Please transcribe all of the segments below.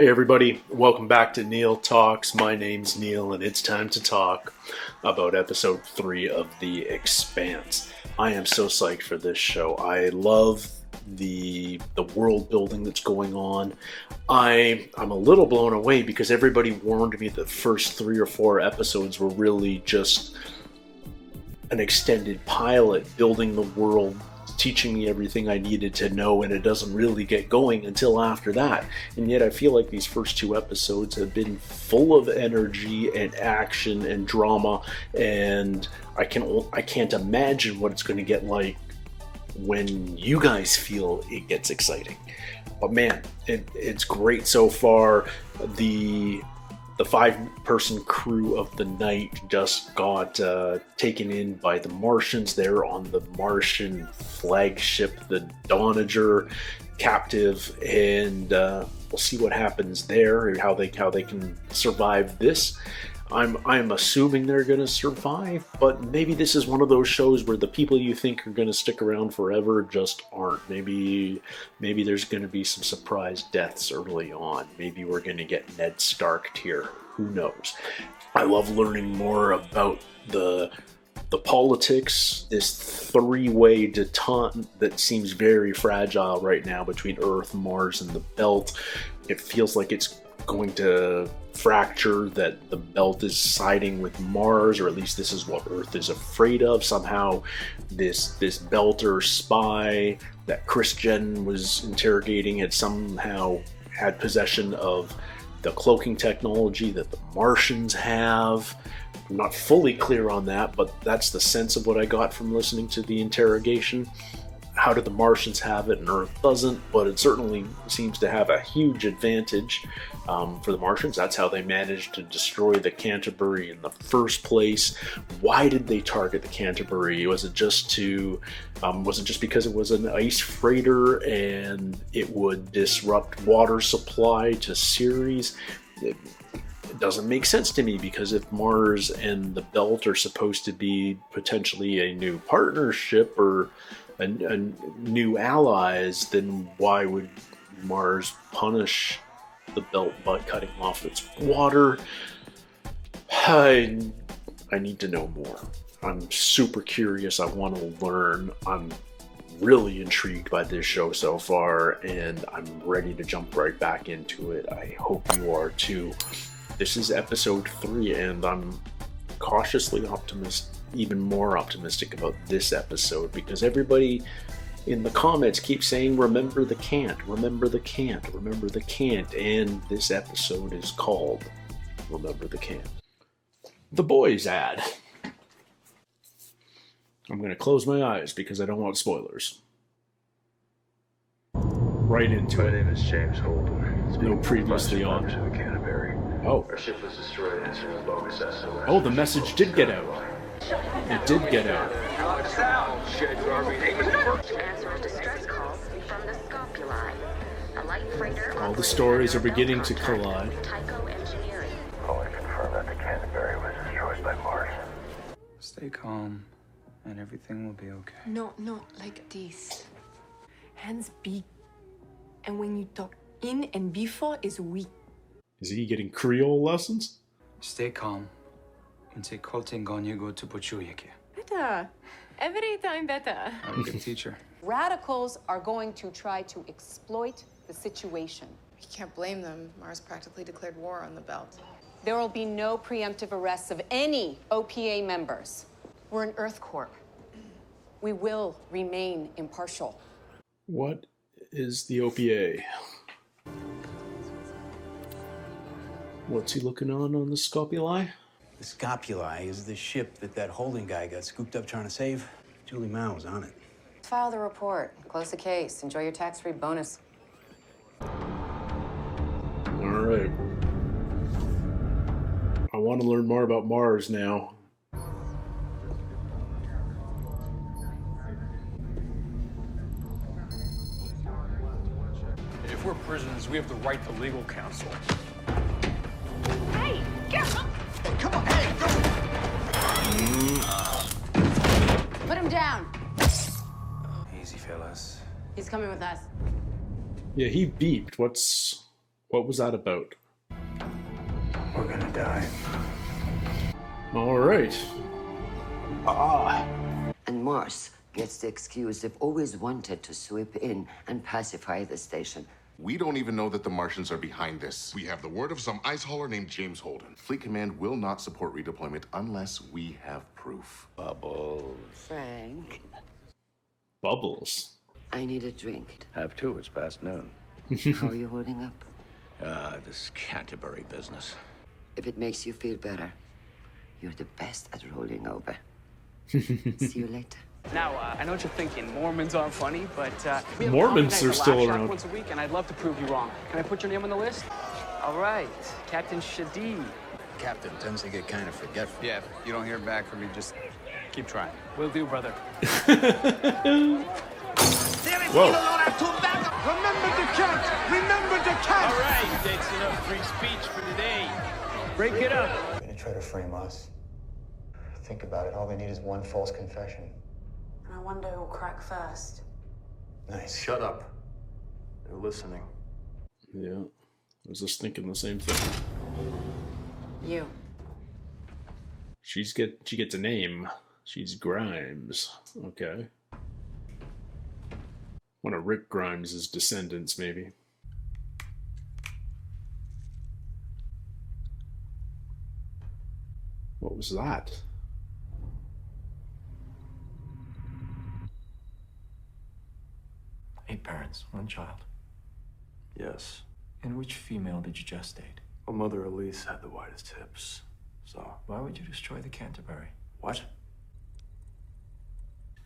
Hey everybody, welcome back to Neil Talks. My name's Neil and it's time to talk about episode 3 of The Expanse. I am so psyched for this show. I love the world building that's going on. I'm a little blown away because everybody warned me that the first 3 or 4 episodes were really just an extended pilot building the world, teaching me everything I needed to know, and it doesn't really get going until after that. And yet I feel like these first 2 episodes have been full of energy and action and drama, and I can't imagine what it's going to get like when you guys feel it gets exciting. But man, it's great so far. The 5-person crew of the night just got taken in by the Martians. They're on the Martian flagship, the Donager, captive, and we'll see what happens there, how they can survive this. I'm assuming they're going to survive, but maybe this is one of those shows where the people you think are going to stick around forever just aren't. Maybe there's going to be some surprise deaths early on. Maybe we're going to get Ned Stark here. Who knows? I love learning more about the politics, this 3-way detente that seems very fragile right now between Earth, Mars, and the Belt. It feels like it's going to fracture, that the Belt is siding with Mars, or at least this is what Earth is afraid of. Somehow this Belter spy that Chris Jen was interrogating had somehow had possession of the cloaking technology that the Martians have. I'm not fully clear on that, but that's the sense of what I got from listening to the interrogation. How do the Martians have it and Earth doesn't? But it certainly seems to have a huge advantage for the Martians. That's how they managed to destroy the Canterbury in the first place. Why did they target the Canterbury? Was it just because it was an ice freighter and it would disrupt water supply to Ceres? It doesn't make sense to me, because if Mars and the Belt are supposed to be potentially a new partnership or a new allies, then why would Mars punish the Belt by cutting off its water? I need to know more. I'm super curious. I want to learn. I'm really intrigued by this show so far, and I'm ready to jump right back into it. I hope you are too. This is episode 3, and I'm cautiously optimistic, even more optimistic about this episode, because everybody in the comments keeps saying, remember the Cant, remember the Cant, remember the Cant, and this episode is called Remember the Cant. The Boys ad. I'm going to close my eyes because I don't want spoilers. Right into My it. name is James Holder. No previously on. To the Canterbury. Oh. Our ship was destroyed answering a bogus SOS. Oh, the message did get out. It did get out. Answer a distress call from the Scopuli. A light freighter. All the stories are beginning to collide. Tycho Engineering. Only confirmed that the Canterbury was destroyed by Mars. Stay calm, and everything will be okay. No, like this. Hands big. And when you talk in and before is we. Is he getting Creole lessons? Stay calm. And say Kolten Gonyego to Pochuyeke. Better. Every time better. I'm a good teacher. Radicals are going to try to exploit the situation. You can't blame them. Mars practically declared war on the Belt. There will be no preemptive arrests of any OPA members. We're an Earth Corp. We will remain impartial. What is the OPA? What's he looking on the Scopuli? The Scopuli is the ship that holding guy got scooped up trying to save. Julie Mao was on it. File the report. Close the case. Enjoy your tax-free bonus. All right. I want to learn more about Mars now. If we're prisoners, we have the right to legal counsel. Hey, get up! Come on, hey, go! Put him down. Easy, fellas. He's coming with us. Yeah, he beeped. What was that about? We're gonna die. All right. And Mars gets the excuse they've always wanted to sweep in and pacify the station. We don't even know that the Martians are behind this. We have the word of some ice hauler named James Holden. Fleet Command will not support redeployment unless we have proof. Bubbles. Frank, Bubbles. I need a drink. Have two, it's past noon. How are you holding up? This Canterbury business. If it makes you feel better, you're the best at rolling over. See you later. Now, I know what you're thinking. Mormons aren't funny, but we have Mormons a are still laugh shack around. once a week, and I'd love to prove you wrong. Can I put your name on the list? All right, Captain Shadid. Captain tends to get kind of forgetful. Yeah, if you don't hear back from me, just keep trying. Will do, brother. Whoa. Remember the Cant! Remember the Cant! All right, that's enough free speech for today. Break it up. They're gonna try to frame us. Think about it. All they need is one false confession. And I wonder who'll crack first. Nice. Shut up. They're listening. Yeah. I was just thinking the same thing. You. She gets a name. She's Grimes. Okay. One of Rick Grimes' descendants, maybe. What was that? Eight parents, one child. Yes. And which female did you gestate? Well, Mother Elise had the widest hips, so... Why would you destroy the Canterbury? What?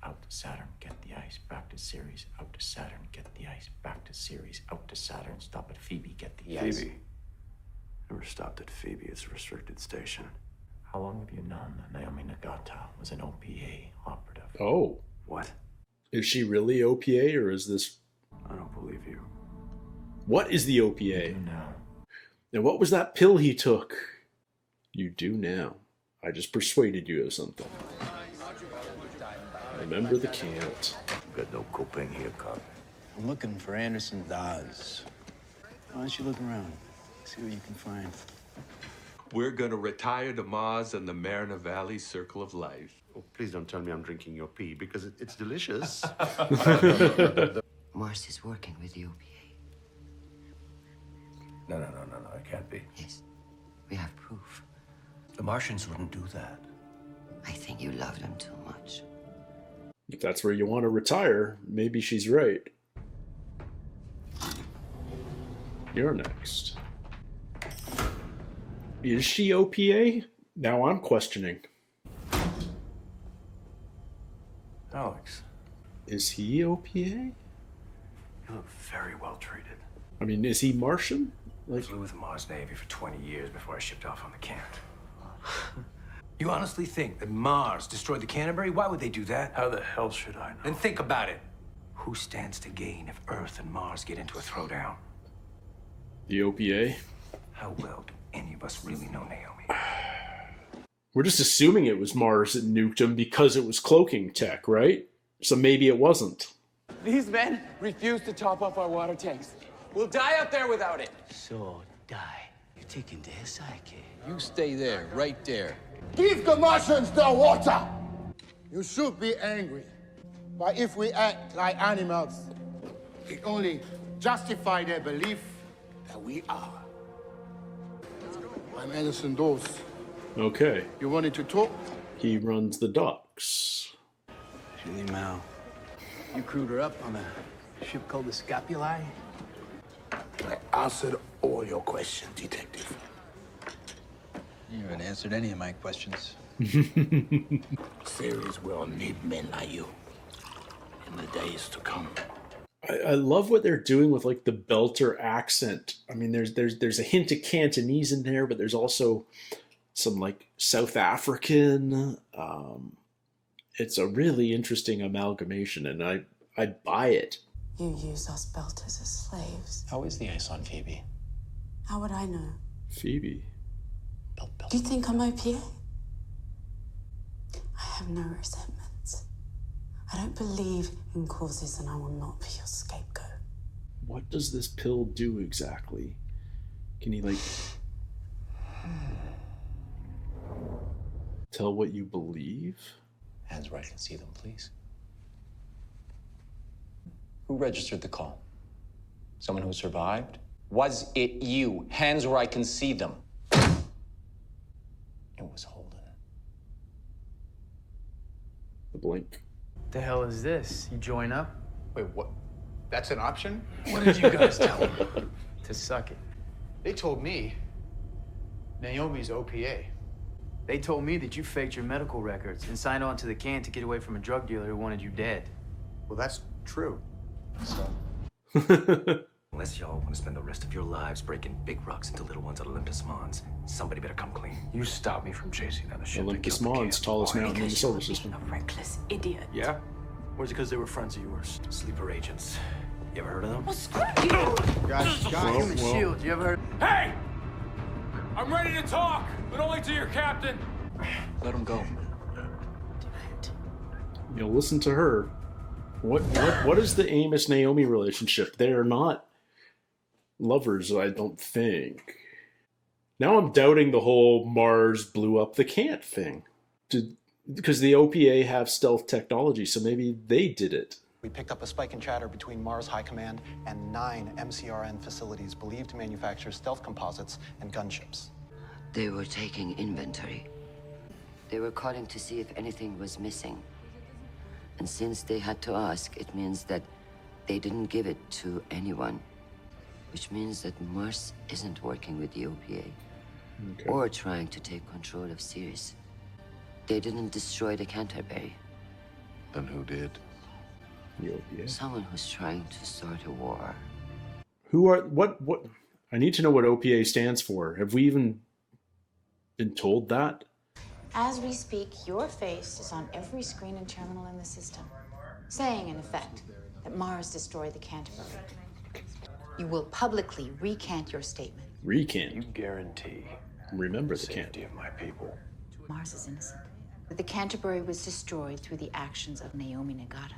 Out to Saturn, get the ice. Back to Ceres. Out to Saturn, get the ice. Back to Ceres. Out to Saturn. Stop at Phoebe, get the ice. Phoebe. Never stopped at Phoebe. It's a restricted station. How long have you known that Naomi Nagata was an OPA operative? Oh. What? Is she really OPA, or is this... I don't believe you. What is the OPA? You do now. And what was that pill he took? You do now. I just persuaded you of something. Remember the Cant. Got no coping here, cop. I'm looking for Anderson Dawes. Why don't you look around? See what you can find. We're gonna retire to Mars and the Mariner Valley Circle of Life. Oh, please don't tell me I'm drinking your pee, because it's delicious. Mars is working with the OPA. No, it can't be. Yes, we have proof. The Martians wouldn't do that. I think you love them too much. If that's where you want to retire, maybe she's right. You're next. Is she OPA? Now I'm questioning. Alex. Is he OPA? You look very well treated. I mean, is he Martian? I flew with the Mars Navy for 20 years before I shipped off on the Cant. You honestly think that Mars destroyed the Canterbury? Why would they do that? How the hell should I know? Then think about it. Who stands to gain if Earth and Mars get into a throwdown? The OPA? How well do any of us really know Naomi? We're just assuming it was Mars that nuked him because it was cloaking tech, right? So maybe it wasn't. These men refuse to top up our water tanks. We'll die out there without it. So, die. You're taking this, Ike. You stay there, right there. Give the Martians their water! You should be angry. But if we act like animals, it only justifies their belief that we are. I'm Anderson Dawes. Okay. You wanted to talk? He runs the docks. Julie Mao. You crewed her up on a ship called the Scapuli? I answered all your questions, Detective. You haven't answered any of my questions. Ceres will need men like you in the days to come. I love what they're doing with like the Belter accent. I mean, there's a hint of Cantonese in there, but there's also some like South African. It's a really interesting amalgamation, and I buy it. You use us Belters as slaves. How is the ice on Phoebe? How would I know? Phoebe. Do you think I'm OPA? I have no resentments. I don't believe in causes, and I will not be your scapegoat. What does this pill do exactly? Can he, like, tell what you believe? Hands where I can see them, please. Who registered the call? Someone who survived? Was it you? Hands where I can see them. It was Holden. The blink. The hell is this? You join up? Wait, what? That's an option? What did you guys tell him? To suck it. They told me Naomi's OPA. They told me that you faked your medical records and signed on to the Cant to get away from a drug dealer who wanted you dead. Well, that's true. So. Unless y'all want to spend the rest of your lives breaking big rocks into little ones at Olympus Mons, somebody better come clean. You stopped me from chasing down the ship. Olympus Mons, tallest mountain in the solar system. A reckless idiot. Yeah? Or is it because they were friends of yours? Sleeper agents. You ever heard of them? Well, screw you! Guys, Human shield, you ever heard? Hey! I'm ready to talk, but only to your captain. Let him go. You know, listen to her. What is the Amos-Naomi relationship? They are not lovers, I don't think. Now I'm doubting the whole Mars blew up the Cant thing. Because the OPA have stealth technology, so maybe they did it. We picked up a spike in chatter between Mars High Command and 9 MCRN facilities believed to manufacture stealth composites and gunships. They were taking inventory. They were calling to see if anything was missing. And since they had to ask, it means that they didn't give it to anyone. Which means that Mars isn't working with the OPA. Okay. Or trying to take control of Sirius. They didn't destroy the Canterbury. Then who did? The OPA. Someone who's trying to start a war. Who are... What... I need to know what OPA stands for. Have we even been told that? As we speak, your face is on every screen and terminal in the system, saying, in effect, that Mars destroyed the Canterbury. You will publicly recant your statement. Recant? You guarantee Remember the Cant. of my people. Mars is innocent. That the Canterbury was destroyed through the actions of Naomi Nagata,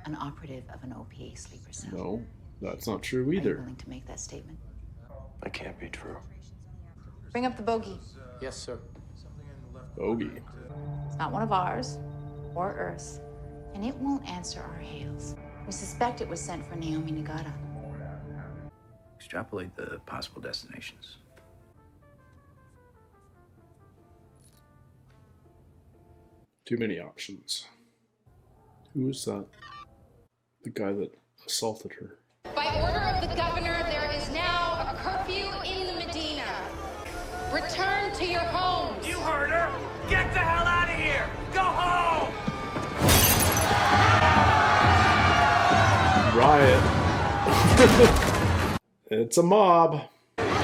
an operative of an OPA sleeper cell. No, that's not true Are you either. willing to make that statement? That can't be true. Bring up the bogey. Yes, sir. Bogey. It's not one of ours or Earth's, and it won't answer our hails. We suspect it was sent for Naomi Nagata. Extrapolate the possible destinations. Too many options. Who is that? The guy that assaulted her. By order of the governor, there is now a curfew in the Medina. Return to your homes. You heard her. Get the hell out of here. Go home. Riot. It's a mob. Remember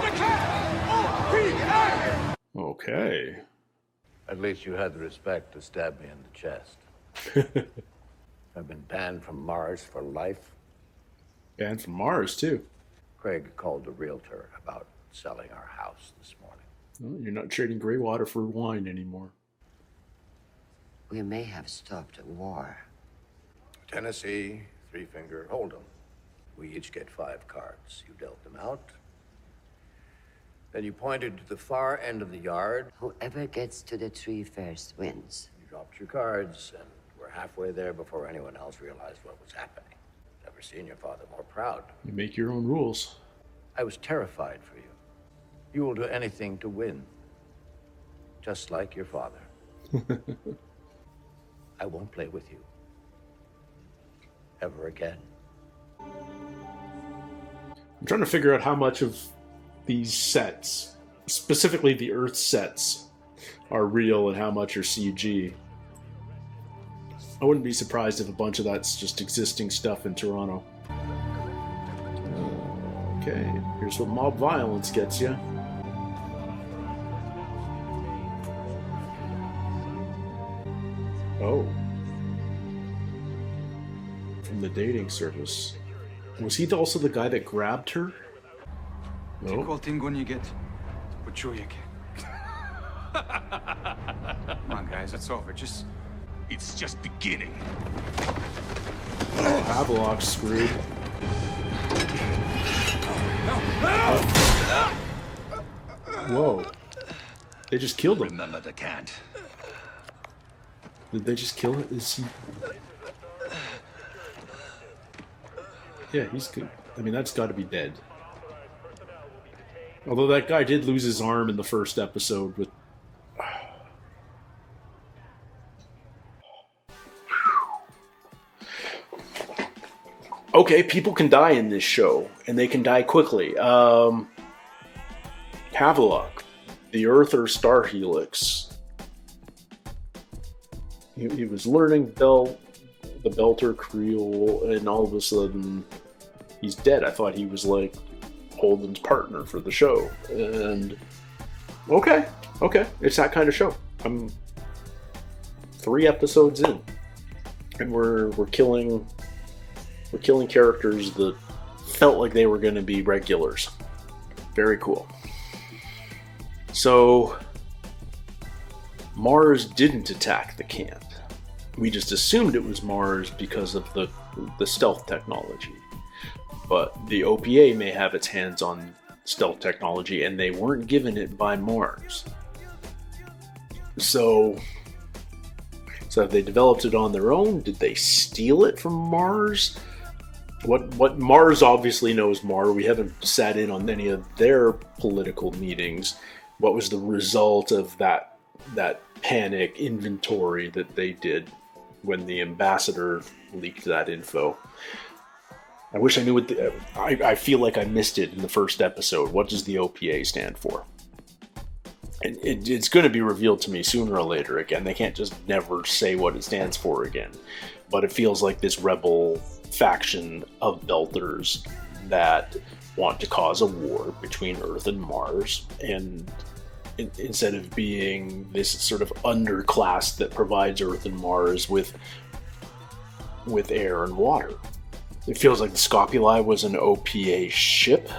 the cat! OPA! Okay. At least you had the respect to stab me in the chest. I've been banned from Mars for life. Banned from Mars, too. Craig called the realtor about selling our house this morning. Well, you're not trading gray water for wine anymore. We may have stopped a war. Tennessee, three-finger, Hold'em. We each get 5 cards. You dealt them out. Then you pointed to the far end of the yard. Whoever gets to the tree first wins. You dropped your cards, and we're halfway there before anyone else realized what was happening. Never seen your father more proud. You make your own rules. I was terrified for you. You will do anything to win. Just like your father. I won't play with you. Ever again. I'm trying to figure out how much of these sets, specifically the Earth sets, are real and how much are CG. I wouldn't be surprised if a bunch of that's just existing stuff in Toronto. Okay, here's what mob violence gets you. Oh. From the dating service. Was he also the guy that grabbed her? No. Come on, guys, it's over. It's just beginning. Havelock's screwed. Whoa. They just killed him. Remember the Cant. Did they just kill it? Is he... Yeah, he's good. I mean, that's got to be dead. Although that guy did lose his arm in the first episode with... Okay, people can die in this show, and they can die quickly. Havelock, the Earther Star Helix. He was learning the Belter Creole, and all of a sudden, he's dead. I thought he was like Holden's partner for the show, and okay, it's that kind of show. I'm 3 episodes in, and we're killing characters that felt like they were going to be regulars. Very cool. So Mars didn't attack the Cant. We just assumed it was Mars because of the stealth technology. But the OPA may have its hands on stealth technology, and they weren't given it by Mars. So have they developed it on their own? Did they steal it from Mars? What Mars obviously knows more. We haven't sat in on any of their political meetings. What was the result of that panic inventory that they did when the ambassador leaked that info? I wish I knew what I feel like I missed it in the first episode. What does the OPA stand for? And it's going to be revealed to me sooner or later again. They can't just never say what it stands for again. But it feels like this rebel faction of Belters that want to cause a war between Earth and Mars, and instead of being this sort of underclass that provides Earth and Mars with air and water. It feels like the Scopuli was an OPA ship.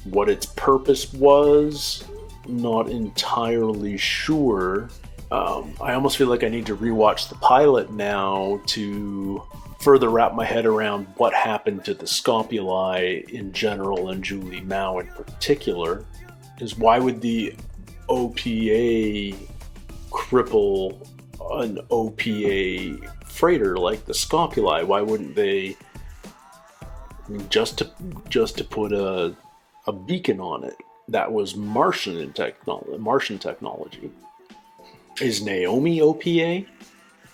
What its purpose was, not entirely sure. I almost feel like I need to rewatch the pilot now to further wrap my head around what happened to the Scopuli in general and Julie Mao in particular. Is why would the OPA cripple an OPA freighter like the Scopuli? Why wouldn't they, just to put a beacon on it that was Martian technology? Is Naomi OPA?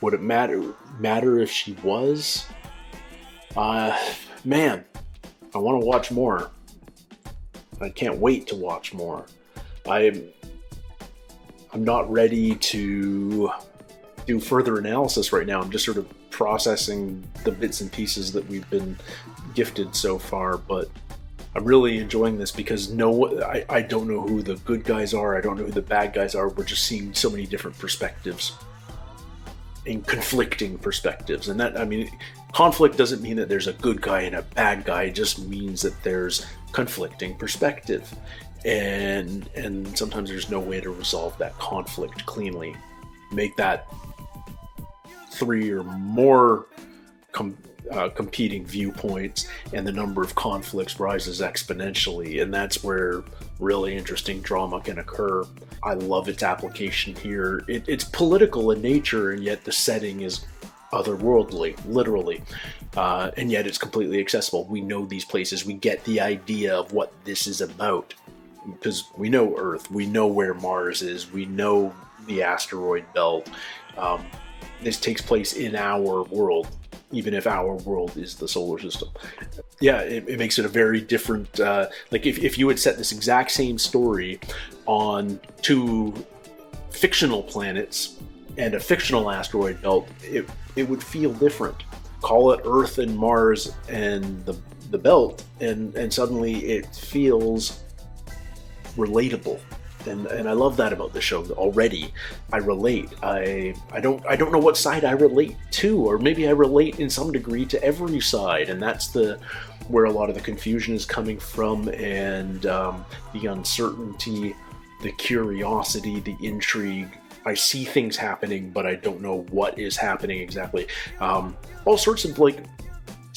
Would it matter if she was? Man, I want to watch more. I can't wait to watch more. I'm not ready to do further analysis right now. I'm just sort of processing the bits and pieces that we've been gifted so far, but I'm really enjoying this because I don't know who the good guys are. I don't know who the bad guys are. We're just seeing so many different perspectives and conflicting perspectives. And that, I mean, conflict doesn't mean that there's a good guy and a bad guy. It just means that there's conflicting perspective. And sometimes there's no way to resolve that conflict cleanly. Make that 3 or more competing viewpoints, and the number of conflicts rises exponentially, and that's where really interesting drama can occur. I love its application here. It's political in nature, and yet the setting is otherworldly, literally, and yet it's completely accessible. We know these places. We get the idea of what this is about, because we know Earth, we know where Mars is, we know the asteroid belt. This takes place in our world, even if our world is the solar system. Yeah, it makes it a very different, like if you had set this exact same story on 2 fictional planets and a fictional asteroid belt, it would feel different. Call it Earth and Mars and the belt, and suddenly it feels relatable. And I love that about the show already. I relate. I don't know what side I relate to, or maybe I relate in some degree to every side, and that's where a lot of the confusion is coming from, and the uncertainty, the curiosity, the intrigue. I see things happening, but I don't know what is happening exactly. All sorts of like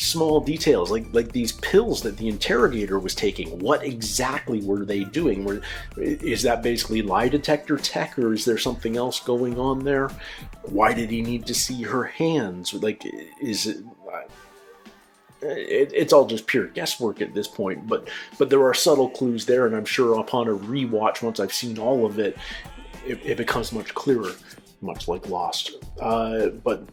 small details, like these pills that the interrogator was taking. What exactly were they doing? Is that basically lie detector tech, or is there something else going on there? Why did he need to see her hands? Like, is it? It's all just pure guesswork at this point, but there are subtle clues there, and I'm sure upon a rewatch, once I've seen all of it, it becomes much clearer, much like Lost. But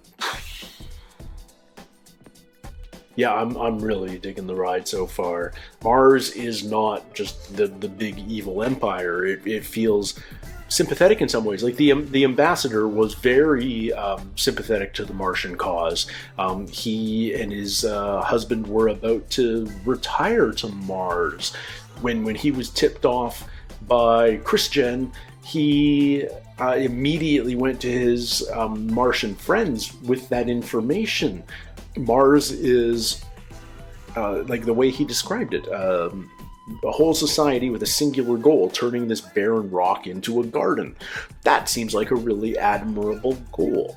yeah, I'm really digging the ride so far. Mars is not just the big evil empire. It feels sympathetic in some ways. Like the ambassador was very sympathetic to the Martian cause. He and his husband were about to retire to Mars when he was tipped off by Christian. He immediately went to his Martian friends with that information. Mars is like the way he described it. A whole society with a singular goal, turning this barren rock into a garden. That seems like a really admirable goal.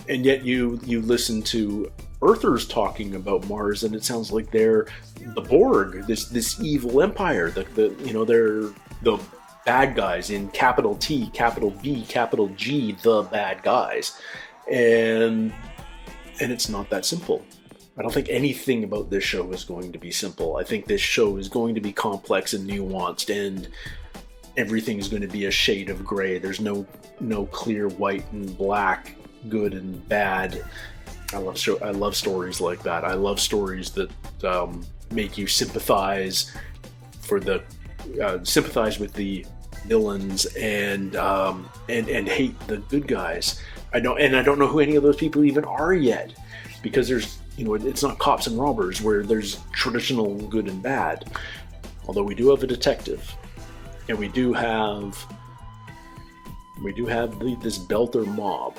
And yet you listen to Earthers talking about Mars, and it sounds like they're the Borg, this evil empire. They're the bad guys in capital T, capital B, capital G, the bad guys. And it's not that simple. I don't think anything about this show is going to be simple. I think this show is going to be complex and nuanced, and everything is going to be a shade of gray. There's no clear white and black, good and bad. I love stories like that. I love stories that make you sympathize sympathize with the villains and hate the good guys. I don't know who any of those people even are yet, because there's, it's not cops and robbers where there's traditional good and bad. Although we do have a detective, and we do have this Belter mob.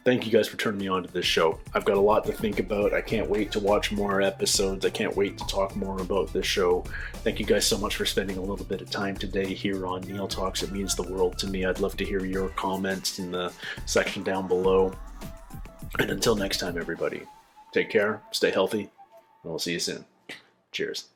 Thank you guys for turning me on to this show. I've got a lot to think about. I can't wait to watch more episodes. I can't wait to talk more about this show. Thank you guys so much for spending a little bit of time today here on Neil Talks. It means the world to me. I'd love to hear your comments in the section down below. And until next time, everybody, take care, stay healthy, and we'll see you soon. Cheers.